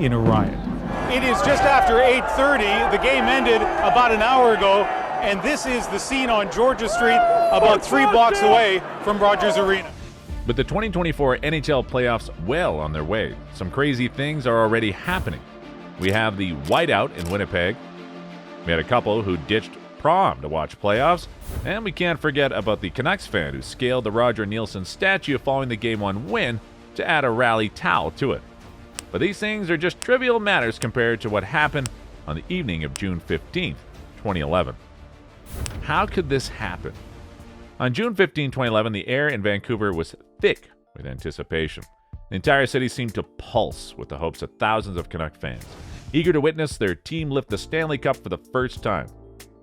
in a riot. It is just after 8:30. The game ended about an hour ago, and this is the scene on Georgia Street, about 3 blocks away from Rogers Arena. With the 2024 NHL playoffs well on their way, some crazy things are already happening. We have the whiteout in Winnipeg. We had a couple who ditched prom to watch playoffs, and we can't forget about the Canucks fan who scaled the Roger Neilson statue following the Game 1 win to add a rally towel to it. But these things are just trivial matters compared to what happened on the evening of June 15, 2011. How could this happen? On June 15, 2011, the air in Vancouver was thick with anticipation. The entire city seemed to pulse with the hopes of thousands of Canuck fans, eager to witness their team lift the Stanley Cup for the first time.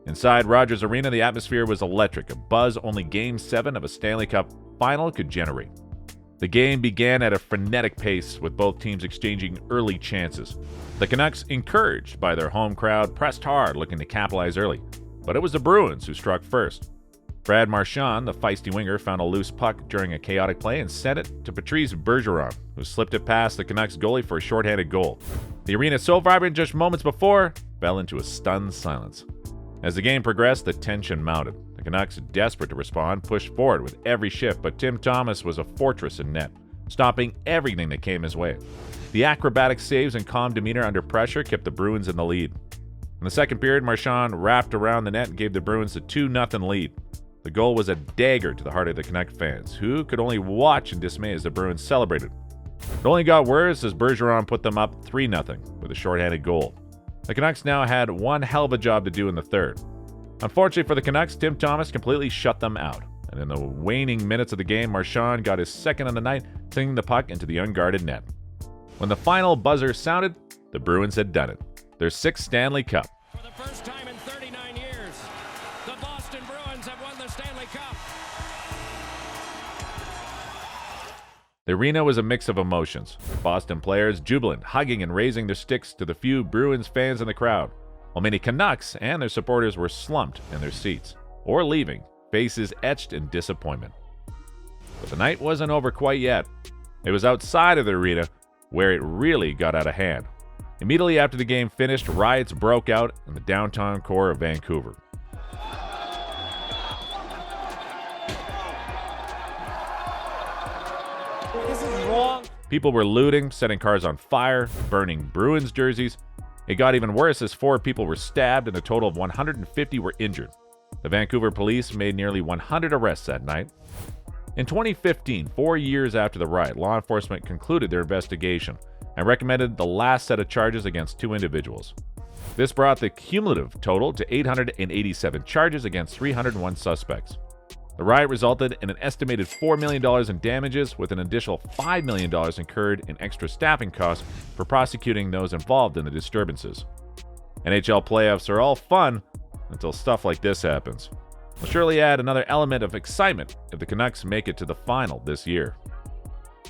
Inside Rogers Arena, the atmosphere was electric, a buzz only Game 7 of a Stanley Cup final could generate. The game began at a frenetic pace, with both teams exchanging early chances. The Canucks, encouraged by their home crowd, pressed hard, looking to capitalize early. But it was the Bruins who struck first. Brad Marchand, the feisty winger, found a loose puck during a chaotic play and sent it to Patrice Bergeron, who slipped it past the Canucks goalie for a shorthanded goal. The arena, so vibrant just moments before, fell into a stunned silence. As the game progressed, the tension mounted. The Canucks, desperate to respond, pushed forward with every shift, but Tim Thomas was a fortress in net, stopping everything that came his way. The acrobatic saves and calm demeanor under pressure kept the Bruins in the lead. In the second period, Marchand wrapped around the net and gave the Bruins a 2-0 lead. The goal was a dagger to the heart of the Canuck fans, who could only watch in dismay as the Bruins celebrated. It only got worse as Bergeron put them up 3-0 with a shorthanded goal. The Canucks now had one hell of a job to do in the third. Unfortunately for the Canucks, Tim Thomas completely shut them out, and in the waning minutes of the game, Marchand got his second on the night, sending the puck into the unguarded net. When the final buzzer sounded, the Bruins had done it. Their 6th Stanley Cup. For the first time in 39 years, the Boston Bruins have won the Stanley Cup. The arena was a mix of emotions. Boston players jubilant, hugging and raising their sticks to the few Bruins fans in the crowd, while many Canucks and their supporters were slumped in their seats, or leaving, faces etched in disappointment. But the night wasn't over quite yet. It was outside of the arena where it really got out of hand. Immediately after the game finished, riots broke out in the downtown core of Vancouver. This is wrong. People were looting, setting cars on fire, burning Bruins jerseys. It got even worse as 4 people were stabbed and a total of 150 were injured. The Vancouver police made nearly 100 arrests that night. In 2015, 4 years after the riot, law enforcement concluded their investigation and recommended the last set of charges against 2 individuals. This brought the cumulative total to 887 charges against 301 suspects. The riot resulted in an estimated $4 million in damages, with an additional $5 million incurred in extra staffing costs for prosecuting those involved in the disturbances. NHL playoffs are all fun until stuff like this happens. We'll surely add another element of excitement if the Canucks make it to the final this year.